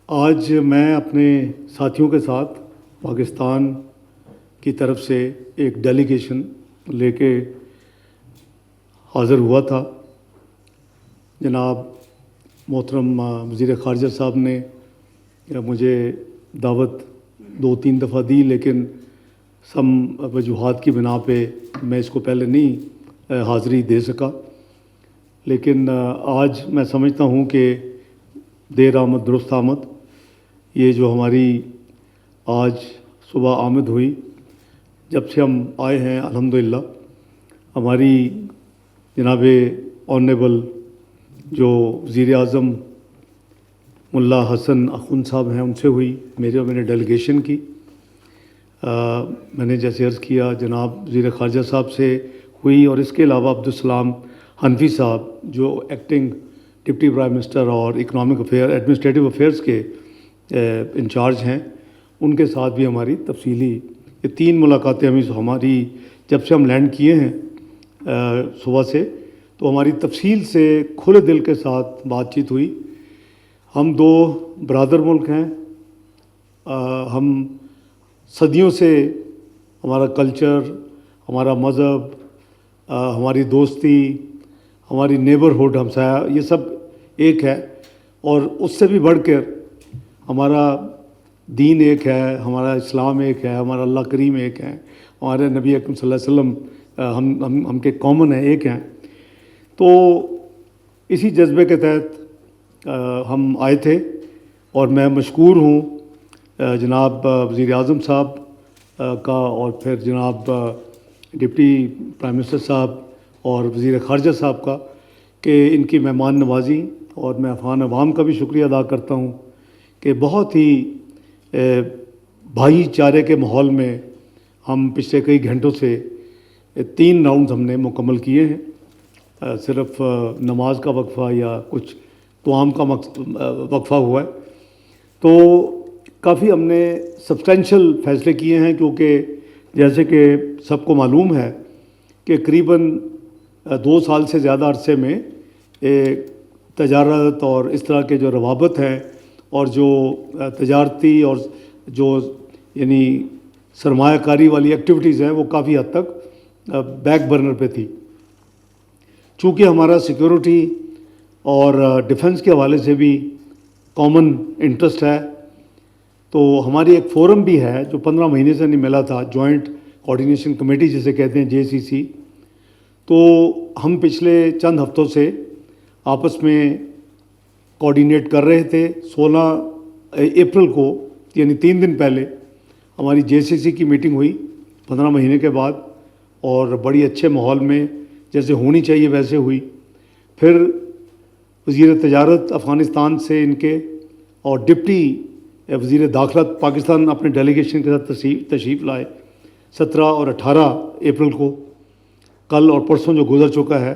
آج میں اپنے ساتھیوں کے ساتھ پاکستان کی طرف سے ایک ڈیلیگیشن لے کے حاضر ہوا تھا۔ جناب محترم وزیر خارجہ صاحب نے مجھے دعوت 2-3 دفعہ دی، لیکن سم وجوہات کی بنا پہ میں اس کو پہلے نہیں حاضری دے سکا۔ لیکن آج میں سمجھتا ہوں کہ دیر آمد درست آمد، یہ جو ہماری آج صبح آمد ہوئی، جب سے ہم آئے ہیں الحمدللہ ہماری جناب آنریبل جو وزیر اعظم ملا حسن اخوند صاحب ہیں ان سے ہوئی، میرے ڈیلیگیشن کی۔ میں نے جیسے عرض کیا جناب وزیر خارجہ صاحب سے ہوئی، اور اس کے علاوہ عبدالسلام حنفی صاحب جو ایکٹنگ ڈپٹی پرائم منسٹر اور اکنامک افیئر ایڈمنسٹریٹو افیئرس کے انچارج ہیں، ان کے ساتھ بھی ہماری تفصیلی یہ 3 ملاقاتیں ہماری جب سے ہم لینڈ کیے ہیں صبح سے، تو ہماری تفصیل سے کھلے دل کے ساتھ بات چیت ہوئی۔ ہم 2 برادر ملک ہیں، ہم صدیوں سے ہمارا کلچر، ہمارا مذہب، ہماری دوستی، ہماری نیبرہڈ، ہمسایہ، یہ سب ایک ہے، اور اس سے بھی بڑھ کر ہمارا دین ایک ہے، ہمارا اسلام ایک ہے، ہمارا اللہ کریم ایک ہے، ہمارے نبی اکرم صلی اللہ علیہ وسلم ہم کے کامن ہیں، ایک ہیں۔ تو اسی جذبے کے تحت ہم آئے تھے، اور میں مشکور ہوں جناب وزیر اعظم صاحب کا، اور پھر جناب ڈپٹی پرائم منسٹر صاحب اور وزیر خارجہ صاحب کا، کہ ان کی مہمان نوازی، اور میں افغان عوام کا بھی شکریہ ادا کرتا ہوں کہ بہت ہی بھائی چارے کے ماحول میں ہم پچھلے کئی گھنٹوں سے 3 راؤنڈز ہم نے مکمل کیے ہیں۔ صرف نماز کا وقفہ یا کچھ طعام کا وقفہ ہوا ہے، تو کافی ہم نے سبسٹینشل فیصلے کیے ہیں، کیونکہ جیسے کہ سب کو معلوم ہے کہ قریباً 2 سال سے زیادہ عرصے میں تجارت اور اس طرح کے جو روابط ہیں، اور جو تجارتی اور جو یعنی سرمایہ کاری والی ایکٹیویٹیز ہیں، وہ کافی حد تک بیک برنر پہ تھی۔ چونکہ ہمارا سیکیورٹی اور ڈیفنس کے حوالے سے بھی کامن انٹرسٹ ہے، تو ہماری ایک فورم بھی ہے جو 15 مہینے سے نہیں ملا تھا، جوائنٹ کوآرڈینیشن کمیٹی جسے کہتے ہیں JCC۔ تو ہم پچھلے چند ہفتوں سے آپس میں کوآرڈینیٹ کر رہے تھے۔ 16 اپریل کو یعنی 3 دن پہلے ہماری JCC کی میٹنگ ہوئی 15 مہینے کے بعد، اور بڑی اچھے ماحول میں جیسے ہونی چاہیے ویسے ہوئی۔ پھر وزیر تجارت افغانستان سے ان کے اور ڈپٹی وزیر داخلہ پاکستان اپنے ڈیلیگیشن کے ساتھ تشریف لائے 17 اور 18 اپریل کو، کل اور پرسوں جو گزر چکا ہے،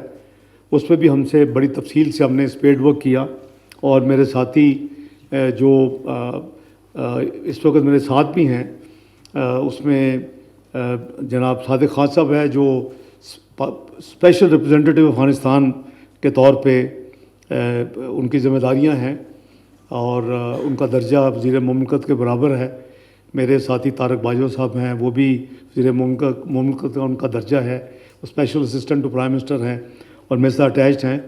اس پہ بھی ہم سے بڑی تفصیل سے ہم نے اسپیڈ ورک کیا۔ اور میرے ساتھی جو اس وقت میرے ساتھ بھی ہیں، اس میں جناب صادق خان صاحب ہے جو اسپیشل ریپرزینٹیٹیو افغانستان کے طور پہ ان کی ذمہ داریاں ہیں، اور ان کا درجہ وزیر مملکت کے برابر ہے۔ میرے ساتھی طارق باجوہ صاحب ہیں، وہ بھی وزیر مملکت کا ان کا درجہ ہے، وہ special assistant to prime minister ہیں اور میرے ساتھ اٹیچڈ ہیں۔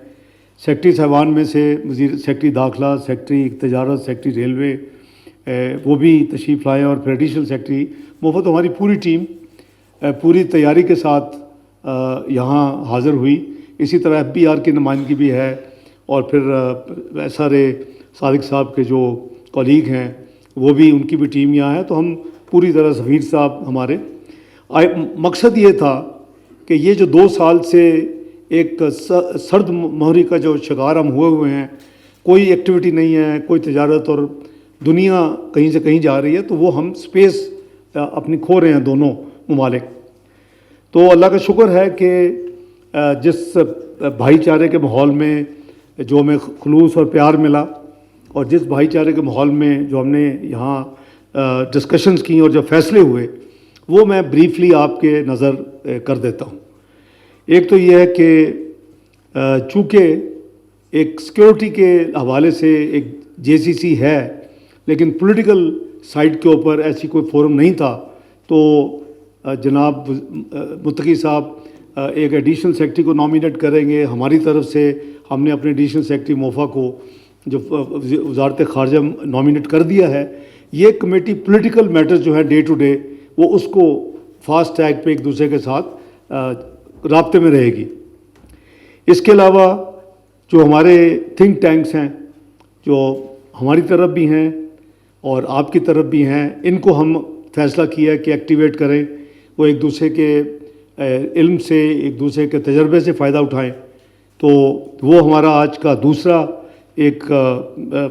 سیکرٹری صاحبان میں سے سیکرٹری داخلہ، سیکرٹری تجارت، سیکرٹری ریلوے، وہ بھی تشریف لائے، اور پھر ایڈیشنل سیکرٹری مفت ہماری پوری ٹیم پوری تیاری کے ساتھ یہاں حاضر ہوئی۔ اسی طرح FBR کی نمائندگی بھی ہے، اور پھر سارے صادق صاحب کے جو کولیگ ہیں وہ بھی، ان کی بھی ٹیم یہاں ہے۔ تو ہم پوری طرح سفیر صاحب ہمارے مقصد یہ تھا کہ یہ جو 2 سال سے ایک سرد مہری کا جو شکار ہم ہوئے ہیں، کوئی ایکٹیویٹی نہیں ہے، کوئی تجارت، اور دنیا کہیں سے کہیں جا رہی ہے، تو وہ ہم سپیس اپنی کھو رہے ہیں دونوں ممالک۔ تو اللہ کا شکر ہے کہ جس بھائی چارے کے ماحول میں جو ہمیں خلوص اور پیار ملا، اور جس بھائی چارے کے ماحول میں جو ہم نے یہاں ڈسکشنز کی اور جو فیصلے ہوئے، وہ میں بریفلی آپ کے نظر کر دیتا ہوں۔ ایک تو یہ ہے کہ چونکہ ایک سیکیورٹی کے حوالے سے ایک JCC ہے، لیکن پولیٹیکل سائڈ کے اوپر ایسی کوئی فورم نہیں تھا. تو جناب متقی صاحب ایک ایڈیشنل سیکرٹری کو نامینیٹ کریں گے. ہماری طرف سے ہم نے اپنے ایڈیشنل سیکرٹری موفا کو جو وزارت خارجہ نامینیٹ کر دیا ہے. یہ کمیٹی پولیٹیکل میٹرز جو ہیں ڈے ٹو ڈے وہ اس کو فاسٹ ٹریک پہ ایک دوسرے کے ساتھ رابطے میں رہے گی. اس کے علاوہ جو ہمارے تھنک ٹینکس ہیں جو ہماری طرف بھی ہیں اور آپ کی طرف بھی ہیں, ان کو ہم فیصلہ کیا کہ ایکٹیویٹ کریں. وہ ایک دوسرے کے علم سے, ایک دوسرے کے تجربے سے فائدہ اٹھائیں. تو وہ ہمارا آج کا دوسرا ایک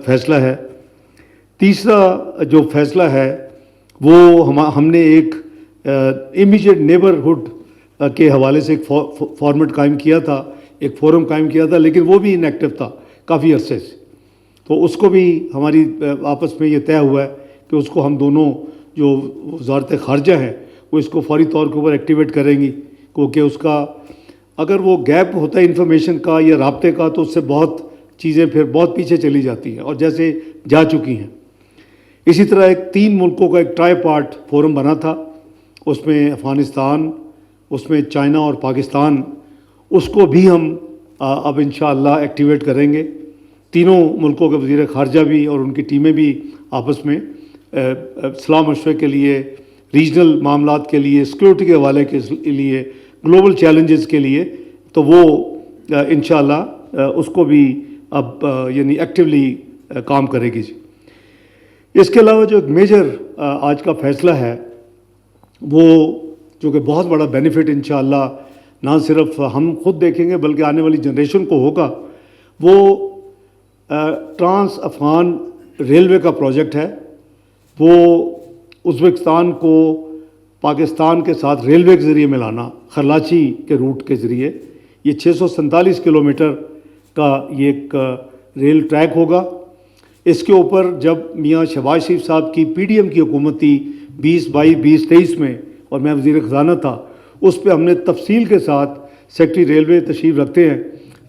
فیصلہ ہے. تیسرا جو فیصلہ ہے وہ ہم نے ایک امیجیٹ نیبرہڈ کے حوالے سے ایک فارمیٹ قائم کیا تھا, ایک فورم قائم کیا تھا, لیکن وہ بھی ان ایکٹیو تھا کافی عرصے سے. تو اس کو بھی ہماری آپس میں یہ طے ہوا ہے کہ اس کو ہم دونوں جو وزارت خارجہ ہیں وہ اس کو فوری طور کے اوپر ایکٹیویٹ کریں گی, کیونکہ اس کا اگر وہ گیپ ہوتا ہے انفارمیشن کا یا رابطے کا تو اس سے بہت چیزیں پھر بہت پیچھے چلی جاتی ہیں اور جیسے جا چکی ہیں. اسی طرح ایک 3 ملکوں کا ایک ٹرائی پارٹ فورم بنا تھا, اس میں افغانستان, اس میں چائنا اور پاکستان. اس کو بھی ہم اب انشاءاللہ ایکٹیویٹ کریں گے. تینوں ملکوں کے وزیر خارجہ بھی اور ان کی ٹیمیں بھی آپس میں صلاح مشورے کے لیے, ریجنل معاملات کے لیے, سیکورٹی کے حوالے کے لیے, گلوبل چیلنجز کے لیے, تو وہ انشاءاللہ اس کو بھی اب یعنی ایکٹیولی کام کرے گی. اس کے علاوہ جو ایک میجر آج کا فیصلہ ہے وہ جو کہ بہت بڑا بینیفٹ انشاءاللہ نہ صرف ہم خود دیکھیں گے بلکہ آنے والی جنریشن کو ہوگا, وہ ٹرانس افغان ریلوے کا پروجیکٹ ہے. وہ ازبکستان کو پاکستان کے ساتھ ریلوے کے ذریعے ملانا, خرلاچی کے روٹ کے ذریعے. یہ 647 کلومیٹر کا یہ ایک ریل ٹریک ہوگا. اس کے اوپر جب میاں شہباز شریف صاحب کی پی ڈی ایم کی حکومت تھی 2022-2023 میں اور میں وزیر خزانہ تھا, اس پہ ہم نے تفصیل کے ساتھ سیکرٹری ریلوے تشریف رکھتے ہیں,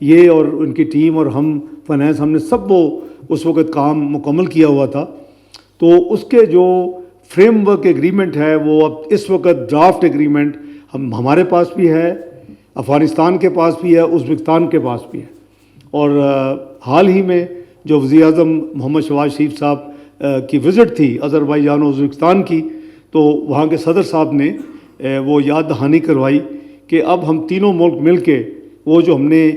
یہ اور ان کی ٹیم اور ہم فائنانس, ہم نے سب وہ اس وقت کام مکمل کیا ہوا تھا. تو اس کے جو فریم ورک ایگریمنٹ ہے وہ اب اس وقت ڈرافٹ ایگریمنٹ ہمارے پاس بھی ہے, افغانستان کے پاس بھی ہے, ازبکستان کے پاس بھی ہے. اور حال ہی میں جو وزیر اعظم محمد شہباز شریف صاحب کی وزٹ تھی آذربائیجان اور ازبکستان کی, تو وہاں کے صدر صاحب نے وہ یاد دہانی کروائی کہ اب ہم تینوں ملک مل کے وہ جو ہم نے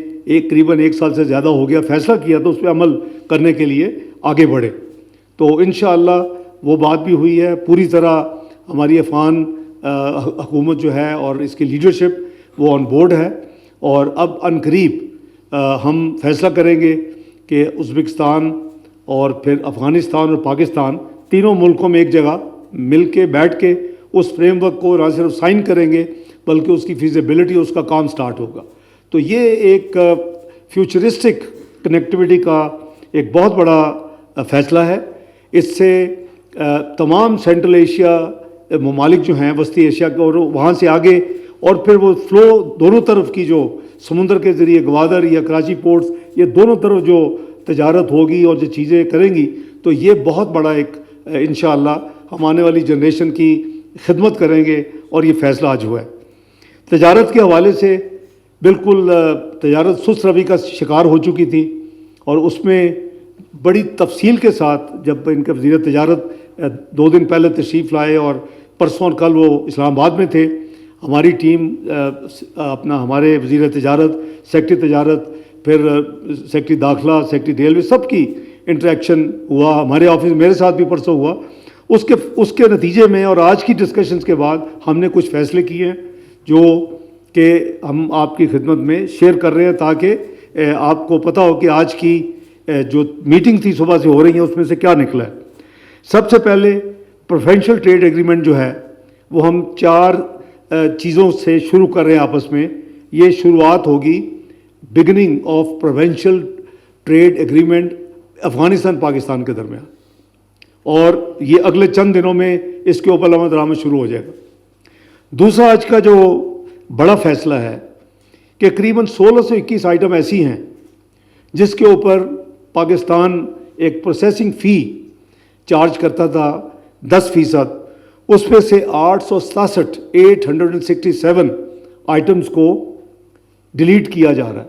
قریباً 1 سال سے زیادہ ہو گیا فیصلہ کیا تو اس پہ عمل کرنے کے لیے آگے بڑھے. تو انشاءاللہ وہ بات بھی ہوئی ہے. پوری طرح ہماری افغان حکومت جو ہے اور اس کی لیڈرشپ وہ آن بورڈ ہے, اور اب عنقریب ہم فیصلہ کریں گے کہ ازبکستان اور پھر افغانستان اور پاکستان تینوں ملکوں میں ایک جگہ مل کے بیٹھ کے اس فریم ورک کو نہ صرف سائن کریں گے بلکہ اس کی فیزیبلٹی, اس کا کام سٹارٹ ہوگا. تو یہ ایک فیوچرسٹک کنیکٹیوٹی کا ایک بہت بڑا فیصلہ ہے. اس سے تمام سینٹرل ایشیا ممالک جو ہیں وسطی ایشیا کے اور وہاں سے آگے, اور پھر وہ فلو دونوں طرف کی جو سمندر کے ذریعے گوادر یا کراچی پورٹس, یہ دونوں طرف جو تجارت ہوگی اور جو چیزیں کریں گی, تو یہ بہت بڑا ایک انشاءاللہ ہم آنے والی جنریشن کی خدمت کریں گے. اور یہ فیصلہ آج ہوا ہے. تجارت کے حوالے سے بالکل تجارت سست روی کا شکار ہو چکی تھی, اور اس میں بڑی تفصیل کے ساتھ جب ان کے وزیر تجارت 2 دن پہلے تشریف لائے اور پرسوں اور کل وہ اسلام آباد میں تھے, ہماری ٹیم ہمارے وزیر تجارت, سیکرٹری تجارت, پھر سیکرٹری داخلہ, سیکرٹری ریلوے, سب کی انٹریکشن ہوا. ہمارے آفس میرے ساتھ بھی پرسوں ہوا. اس کے نتیجے میں اور آج کی ڈسکشنز کے بعد ہم نے کچھ فیصلے کیے ہیں جو کہ ہم آپ کی خدمت میں شیئر کر رہے ہیں تاکہ آپ کو پتہ ہو کہ آج کی جو میٹنگ تھی صبح سے ہو رہی ہے اس میں سے کیا نکلا ہے. سب سے پہلے پروفینشل ٹریڈ ایگریمنٹ جو ہے وہ ہم 4 چیزوں سے شروع کر رہے ہیں آپس میں. یہ شروعات ہوگی beginning of preferential trade agreement Afghanistan Pakistan کے درمیان, اور یہ اگلے چند دنوں میں اس کے اوپر عمل درآمد شروع ہو جائے گا. دوسرا آج کا جو بڑا فیصلہ ہے کہ قریباً 1621 آئٹم ایسی ہیں جس کے اوپر پاکستان ایک پروسیسنگ فی چارج کرتا تھا 10%، اس میں سے 867 آئٹمس کو ڈیلیٹ کیا جا رہا ہے،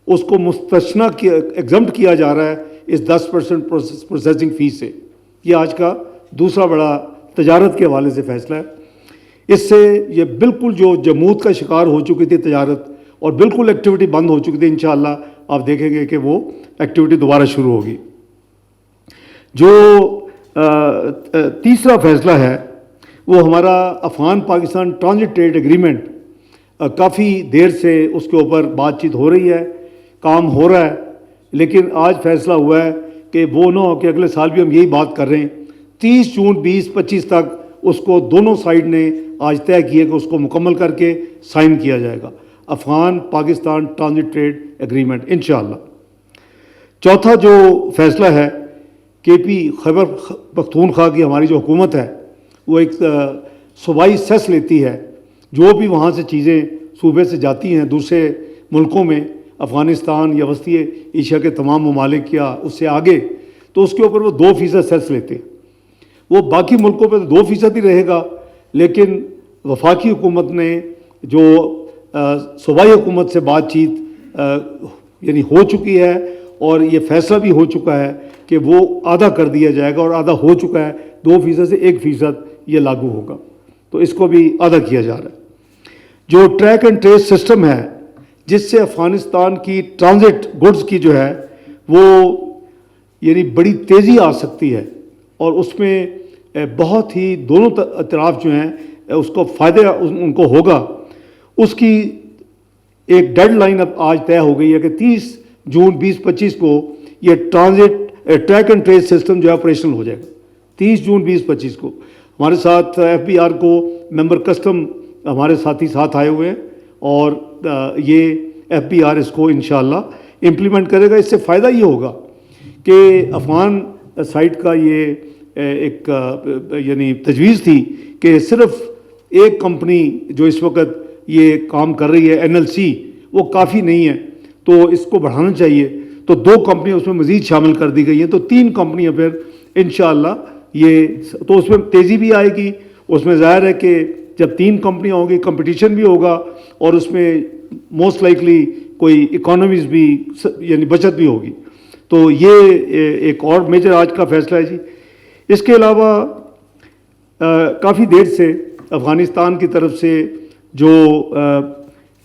اس کو مستثنیٰ ایگزمپٹ کیا جا رہا ہے اس 10% پروسیسنگ فیس سے۔ یہ آج کا دوسرا بڑا تجارت کے حوالے سے فیصلہ ہے۔ اس سے یہ بالکل جو جمود کا شکار ہو چکی تھی تجارت اور بالکل ایکٹیویٹی بند ہو چکی تھی، انشاءاللہ آپ دیکھیں گے کہ وہ ایکٹیویٹی دوبارہ شروع ہوگی۔ جو تیسرا فیصلہ ہے وہ ہمارا Afghan Pakistan transit trade agreement, کافی دیر سے اس کے اوپر بات چیت ہو رہی ہے، کام ہو رہا ہے، لیکن آج فیصلہ ہوا ہے کہ وہ نہ ہو کہ اگلے سال بھی ہم یہی بات کر رہے ہیں۔ 30 جون 2025 تک اس کو دونوں سائیڈ نے آج طے کیا کہ اس کو مکمل کر کے سائن کیا جائے گا، Afghan Pakistan transit trade agreement انشاءاللہ۔ چوتھا جو فیصلہ ہے، KP خیبر پختونخوا کی ہماری جو حکومت ہے وہ ایک صوبائی سیس لیتی ہے، جو بھی وہاں سے چیزیں صوبے سے جاتی ہیں دوسرے ملکوں میں، افغانستان یا وسطی ایشیا کے تمام ممالک یا اس سے آگے، تو اس کے اوپر وہ 2% سیس لیتے ہیں۔ وہ باقی ملکوں پہ تو 2% ہی رہے گا، لیکن وفاقی حکومت نے جو صوبائی حکومت سے بات چیت یعنی ہو چکی ہے اور یہ فیصلہ بھی ہو چکا ہے کہ وہ آدھا کر دیا جائے گا، اور آدھا ہو چکا ہے، 2% سے 1% یہ لاگو ہوگا، تو اس کو بھی آدھا کیا جا رہا ہے۔ جو ٹریک اینڈ ٹریس سسٹم ہے، جس سے افغانستان کی ٹرانزٹ گڈز کی جو ہے وہ یعنی بڑی تیزی آ سکتی ہے، اور اس میں بہت ہی دونوں اطراف جو ہیں اس کو فائدہ ان کو ہوگا، اس کی ایک ڈیڈ لائن اب آج طے ہو گئی ہے کہ 30 جون 2025 کو یہ transit track and trace system جو ہے آپریشنل ہو جائے گا۔ 30 جون 2025 کو ہمارے ساتھ FBR کو ممبر کسٹم ہمارے ساتھی ساتھ آئے ہوئے ہیں، اور یہ FBR اس کو انشاءاللہ امپلیمنٹ کرے گا۔ اس سے فائدہ یہ ہوگا کہ افغان سائٹ کا یہ ایک یعنی تجویز تھی کہ صرف ایک کمپنی جو اس وقت یہ کام کر رہی ہے NLC، وہ کافی نہیں ہے، تو اس کو بڑھانا چاہیے، تو 2 کمپنیاں اس میں مزید شامل کر دی گئی ہیں، تو 3 کمپنیاں پھر انشاءاللہ یہ، تو اس میں تیزی بھی آئے گی۔ اس میں ظاہر ہے کہ جب 3 کمپنیاں ہوں گی، کمپٹیشن بھی ہوگا، اور اس میں موسٹ لائکلی کوئی اکانومیز بھی یعنی بچت بھی ہوگی، تو یہ ایک اور میجر آج کا فیصلہ ہے جی۔ اس کے علاوہ کافی دیر سے افغانستان کی طرف سے جو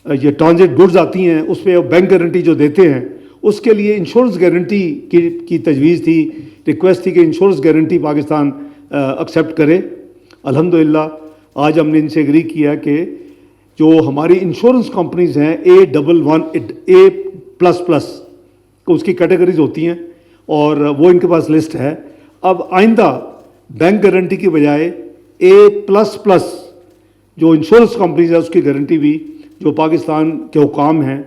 یہ ٹرانزٹ گڈز آتی ہیں اس پہ بینک گارنٹی جو دیتے ہیں، اس کے لیے انشورنس گارنٹی کی تجویز تھی، ریکویسٹ تھی کہ انشورنس گارنٹی پاکستان ایکسیپٹ کرے۔ الحمدللہ آج ہم نے ان سے ایگری کیا کہ جو ہماری انشورنس کمپنیز ہیں A++، اس کی کیٹیگریز ہوتی ہیں، اور وہ ان کے پاس لسٹ ہے۔ اب آئندہ بینک گارنٹی کی بجائے A++ جو انشورنس کمپنیز ہے اس کی گارنٹی بھی جو پاکستان کے حکام ہیں،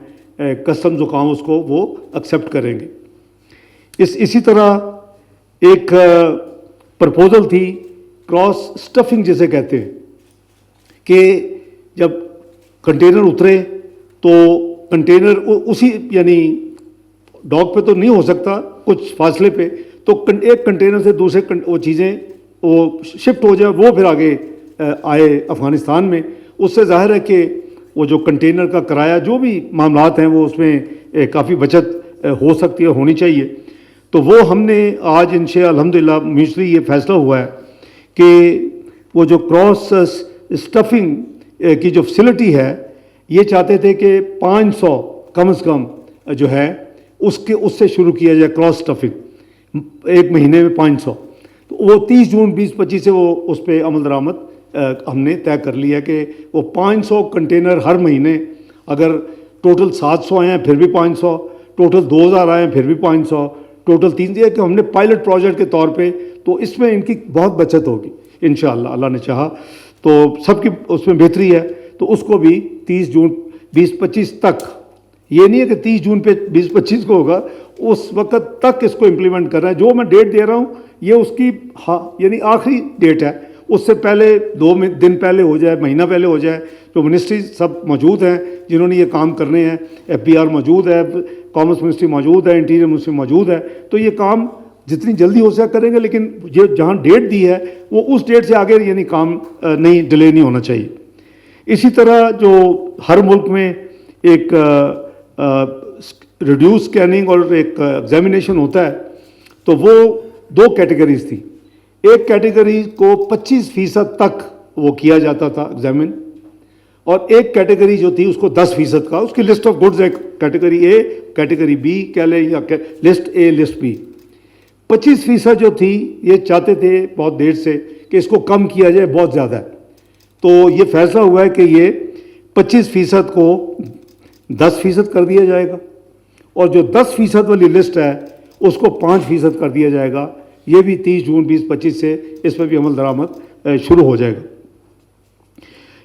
کسٹمز حکام، اس کو وہ ایکسیپٹ کریں گے۔ اسی طرح ایک پرپوزل تھی کراس سٹفنگ جسے کہتے ہیں، کہ جب کنٹینر اترے تو کنٹینر اسی یعنی ڈاک پہ تو نہیں ہو سکتا، کچھ فاصلے پہ، تو ایک کنٹینر سے دوسرے وہ چیزیں وہ شفٹ ہو جائے، وہ پھر آگے آئے افغانستان میں۔ اس سے ظاہر ہے کہ وہ جو کنٹینر کا کرایہ جو بھی معاملات ہیں وہ اس میں کافی بچت ہو سکتی ہے، ہونی چاہیے۔ تو وہ ہم نے آج انشاء الحمدللہ میوچلی یہ فیصلہ ہوا ہے کہ وہ جو کراس سٹفنگ کی جو فیسلٹی ہے، یہ چاہتے تھے کہ 500 کم از کم جو ہے اس سے شروع کیا جائے کراس سٹفنگ، ایک مہینے میں 500۔ تو وہ 30 جون 2025 سے وہ اس پہ عمل درآمد ہم نے طے کر لیا کہ وہ 500 کنٹینر ہر مہینے، اگر ٹوٹل 700 آئے ہیں پھر بھی 500، ٹوٹل 2000 آئے ہیں پھر بھی 500، ٹوٹل 300، کہ ہم نے پائلٹ پروجیکٹ کے طور پہ، تو اس میں ان کی بہت بچت ہوگی انشاءاللہ، اللہ نے چاہا تو سب کی اس میں بہتری ہے۔ تو اس کو بھی 30 جون 2025 تک، یہ نہیں ہے کہ 30 جون پہ 2025 کو ہوگا، اس وقت تک اس کو امپلیمنٹ کر رہا ہے۔ جو میں ڈیٹ دے رہا ہوں یہ اس کی یعنی آخری ڈیٹ ہے، اس سے پہلے 2 دن پہلے ہو جائے، مہینہ پہلے ہو جائے، جو منسٹری سب موجود ہیں جنہوں نے یہ کام کرنے ہیں، FBR موجود ہے، کامرس منسٹری موجود ہے، انٹیریئر منسٹری موجود ہے، تو یہ کام جتنی جلدی ہو سکے کریں گے، لیکن یہ جہاں ڈیٹ دی ہے وہ اس ڈیٹ سے آگے یعنی کام نہیں ڈیلے نہیں ہونا چاہیے۔ اسی طرح جو ہر ملک میں ایک ریڈیوس اسکیننگ اور ایک ایگزامینیشن ہوتا ہے، تو وہ 2 کیٹیگریز تھی۔ ایک کیٹیگری کو 25% تک وہ کیا جاتا تھا ایگزامن، اور ایک کیٹیگری جو تھی اس کو 10% کا، اس کی لسٹ آف گڈز ہے، کیٹیگری اے، کیٹیگری بی کہہ لیں یا لسٹ اے لسٹ بی۔ 25% جو تھی یہ چاہتے تھے بہت دیر سے کہ اس کو کم کیا جائے، بہت زیادہ ہے، تو یہ فیصلہ ہوا ہے کہ یہ 25% کو 10% کر دیا جائے گا، اور جو 10% والی لسٹ ہے اس کو 5% کر دیا جائے گا۔ یہ بھی 30 جون 2025 سے اس پر بھی عمل درآمد شروع ہو جائے گا۔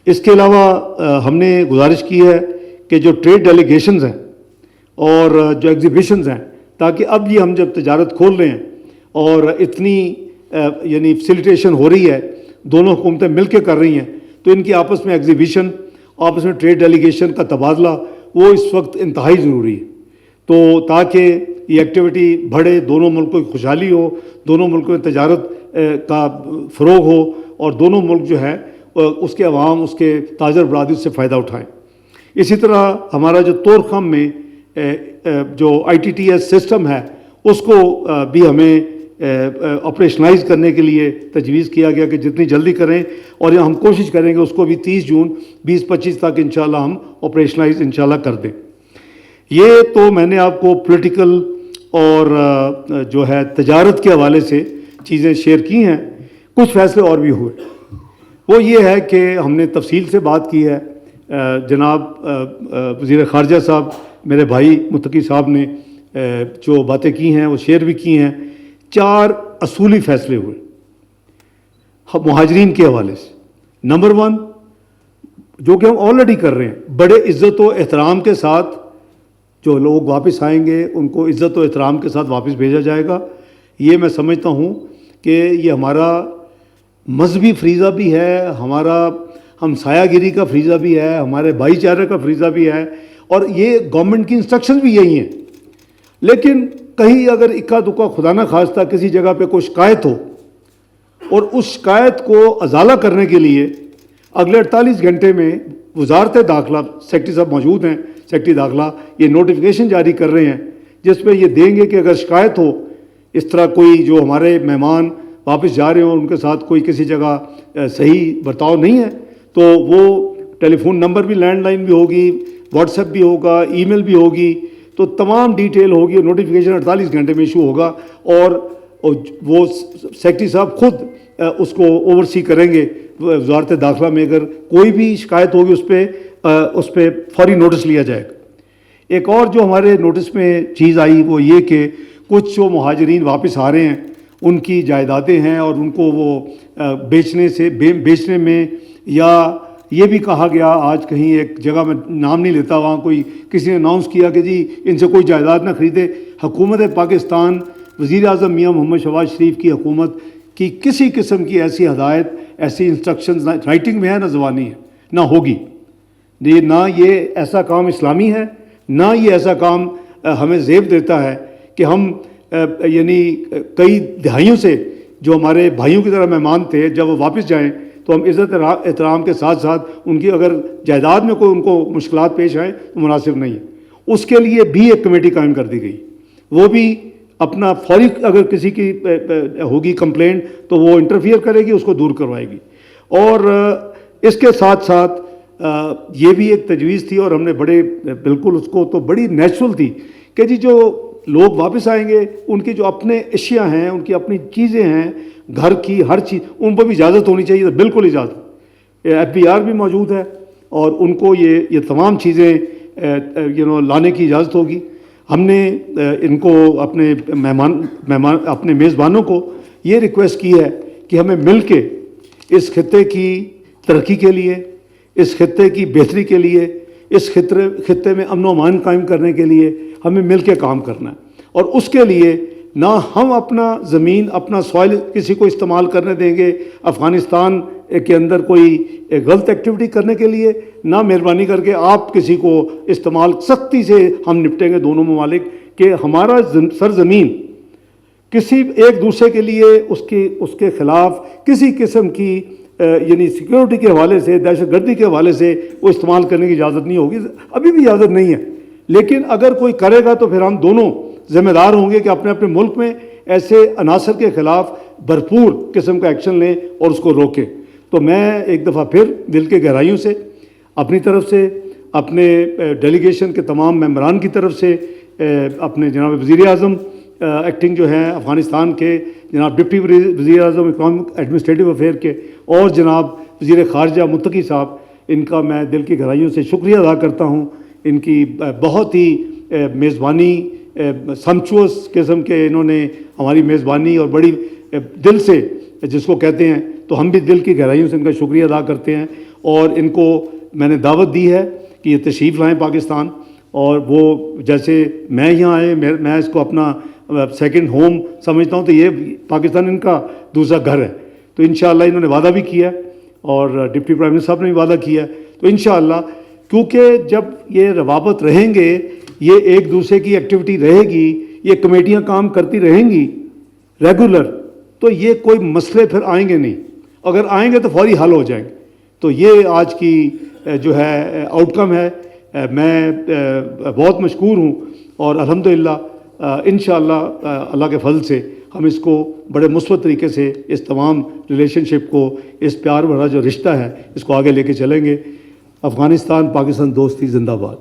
اس کے علاوہ ہم نے گزارش کی ہے کہ جو ٹریڈ ڈیلیگیشنز ہیں اور جو ایگزیبیشنز ہیں، تاکہ اب یہ ہم جب تجارت کھول رہے ہیں اور اتنی یعنی فیسیلیٹیشن ہو رہی ہے، دونوں حکومتیں مل کے کر رہی ہیں، تو ان کی آپس میں ایگزیبیشن، آپس میں ٹریڈ ڈیلیگیشن کا تبادلہ وہ اس وقت انتہائی ضروری ہے، تو تاکہ یہ ایکٹیویٹی بڑھے، دونوں ملکوں کی خوشحالی ہو، دونوں ملکوں میں تجارت کا فروغ ہو، اور دونوں ملک جو ہے اس کے عوام، اس کے تاجر برادری سے فائدہ اٹھائیں۔ اسی طرح ہمارا جو طور خام میں جو ITTS سسٹم ہے اس کو بھی ہمیں آپریشنلائز کرنے کے لیے تجویز کیا گیا کہ جتنی جلدی کریں، اور ہم کوشش کریں گے اس کو بھی 30 جون 2025 تک انشاءاللہ ہم آپریشنلائز انشاءاللہ کر دیں۔ یہ تو میں نے آپ کو پولیٹیکل اور جو ہے تجارت کے حوالے سے چیزیں شیئر کی ہیں۔ کچھ فیصلے اور بھی ہوئے، وہ یہ ہے کہ ہم نے تفصیل سے بات کی ہے، جناب وزیر خارجہ صاحب، میرے بھائی متقی صاحب نے جو باتیں کی ہیں وہ شیئر بھی کی ہیں۔ 4 اصولی فیصلے ہوئے مہاجرین کے حوالے سے۔ نمبر 1، جو کہ ہم آلریڈی کر رہے ہیں، بڑے عزت و احترام کے ساتھ جو لوگ واپس آئیں گے ان کو عزت و احترام کے ساتھ واپس بھیجا جائے گا۔ یہ میں سمجھتا ہوں کہ یہ ہمارا مذہبی فریضہ بھی ہے، ہمارا ہمسایہ گیری کا فریضہ بھی ہے، ہمارے بھائی چارے کا فریضہ بھی ہے، اور یہ گورنمنٹ کی انسٹرکشن بھی یہی ہیں۔ لیکن کہیں اگر اکا دکا خدا نہ خواستہ کسی جگہ پہ کوئی شکایت ہو، اور اس شکایت کو ازالہ کرنے کے لیے اگلے 48 گھنٹے میں وزارت داخلہ، سیکرٹری صاحب موجود ہیں، سیکرٹری داخلہ یہ نوٹیفیکیشن جاری کر رہے ہیں جس پہ یہ دیں گے کہ اگر شکایت ہو اس طرح کوئی جو ہمارے مہمان واپس جا رہے ہوں ان کے ساتھ کوئی کسی جگہ صحیح برتاؤ نہیں ہے، تو وہ ٹیلی فون نمبر بھی، لینڈ لائن بھی ہوگی، واٹس ایپ بھی ہوگا، ای میل بھی ہوگی، تو تمام ڈیٹیل ہوگی، نوٹیفیکیشن 48 گھنٹے میں ایشو ہوگا، اور وہ سیکرٹری صاحب خود اس کو اوورسی کریں گے وزارت داخلہ میں۔ اگر کوئی بھی شکایت ہوگی اس پہ فوری نوٹس لیا جائے گا۔ ایک اور جو ہمارے نوٹس میں چیز آئی وہ یہ کہ کچھ جو مہاجرین واپس آ رہے ہیں ان کی جائیدادیں ہیں، اور ان کو وہ بیچنے میں، یا یہ بھی کہا گیا آج کہیں ایک جگہ میں نام نہیں لیتا، وہاں کسی نے اناؤنس کیا کہ جی ان سے کوئی جائیداد نہ خریدے۔ حکومت پاکستان، وزیر اعظم میاں محمد شہباز شریف کی حکومت کی کسی قسم کی ایسی ہدایت، ایسی انسٹرکشنز نہ رائٹنگ میں ہے نہ زبانی ہے، نہ ہوگی۔ نہ یہ ایسا کام اسلامی ہے، نہ یہ ایسا کام ہمیں زیب دیتا ہے کہ ہم یعنی کئی دہائیوں سے جو ہمارے بھائیوں کی طرح مہمان تھے، جب وہ واپس جائیں تو ہم عزت احترام کے ساتھ ساتھ ان کی اگر جائیداد میں کوئی ان کو مشکلات پیش آئیں تو مناسب نہیں ہے۔ اس کے لیے بھی ایک کمیٹی قائم کر دی گئی، وہ بھی اپنا فوری اگر کسی کی ہوگی کمپلینٹ تو وہ انٹرفیئر کرے گی، اس کو دور کروائے گی۔ اور اس کے ساتھ ساتھ یہ بھی ایک تجویز تھی، اور ہم نے بڑے بالکل اس کو تو بڑی نیچرل تھی کہ جی جو لوگ واپس آئیں گے ان کی جو اپنے اشیاء ہیں، ان کی اپنی چیزیں ہیں، گھر کی ہر چیز، ان پر بھی اجازت ہونی چاہیے، تو بالکل اجازت۔ FBR بھی موجود ہے اور ان کو یہ تمام چیزیں لانے کی اجازت ہوگی۔ ہم نے ان کو اپنے میزبانوں کو یہ ریکویسٹ کی ہے کہ ہمیں مل کے اس خطے کی ترقی کے لیے، اس خطے کی بہتری کے لیے، اس خطے میں امن و امان قائم کرنے کے لیے ہمیں مل کے کام کرنا ہے، اور اس کے لیے نہ ہم اپنا زمین، اپنا سوائل کسی کو استعمال کرنے دیں گے افغانستان کے اندر کوئی غلط ایکٹیویٹی کرنے کے لیے، نہ مہربانی کر کے آپ کسی کو استعمال، سختی سے ہم نپٹیں گے دونوں ممالک کہ ہمارا سرزمین کسی ایک دوسرے کے لیے اس کے خلاف کسی قسم کی یعنی سیکیورٹی کے حوالے سے، دہشت گردی کے حوالے سے وہ استعمال کرنے کی اجازت نہیں ہوگی، ابھی بھی اجازت نہیں ہے۔ لیکن اگر کوئی کرے گا تو پھر ہم دونوں ذمہ دار ہوں گے کہ اپنے اپنے ملک میں ایسے عناصر کے خلاف بھرپور قسم کا ایکشن لیں اور اس کو روکیں۔ تو میں ایک دفعہ پھر دل کے گہرائیوں سے اپنی طرف سے، اپنے ڈیلیگیشن کے تمام ممبران کی طرف سے، اپنے جناب وزیر اعظم ایکٹنگ جو ہیں افغانستان کے، جناب ڈپٹی وزیر اعظم اکنامک ایڈمنسٹریٹو افیئر کے، اور جناب وزیر خارجہ متقی صاحب، ان کا میں دل کی گہرائیوں سے شکریہ ادا کرتا ہوں۔ ان کی بہت ہی میزبانی، سمچوس قسم کے انہوں نے ہماری میزبانی اور بڑی دل سے جس کو کہتے ہیں، تو ہم بھی دل کی گہرائیوں سے ان کا شکریہ ادا کرتے ہیں۔ اور ان کو میں نے دعوت دی ہے کہ یہ تشریف لائیں پاکستان، اور وہ جیسے میں یہاں آئے، میں اس کو اپنا سیکنڈ ہوم سمجھتا ہوں، تو یہ پاکستان ان کا دوسرا گھر ہے۔ تو انشاءاللہ انہوں نے وعدہ بھی کیا ہے، اور ڈپٹی پرائم منسٹر صاحب نے بھی وعدہ کیا ہے۔ تو انشاءاللہ کیونکہ جب یہ روابط رہیں گے، یہ ایک دوسرے کی ایکٹیویٹی رہے گی، یہ کمیٹیاں کام کرتی رہیں گی ریگولر، تو یہ کوئی مسئلے پھر آئیں گے نہیں، اگر آئیں گے تو فوری حل ہو جائیں گے۔ تو یہ آج کی جو ہے آؤٹ کم ہے۔ میں بہت مشکور ہوں، اور الحمدللہ انشاءاللہ اللہ کے فضل سے ہم اس کو بڑے مثبت طریقے سے، اس تمام ریلیشن شپ کو، اس پیار بھرا جو رشتہ ہے، اس کو آگے لے کے چلیں گے۔ افغانستان پاکستان دوستی زندہ باد۔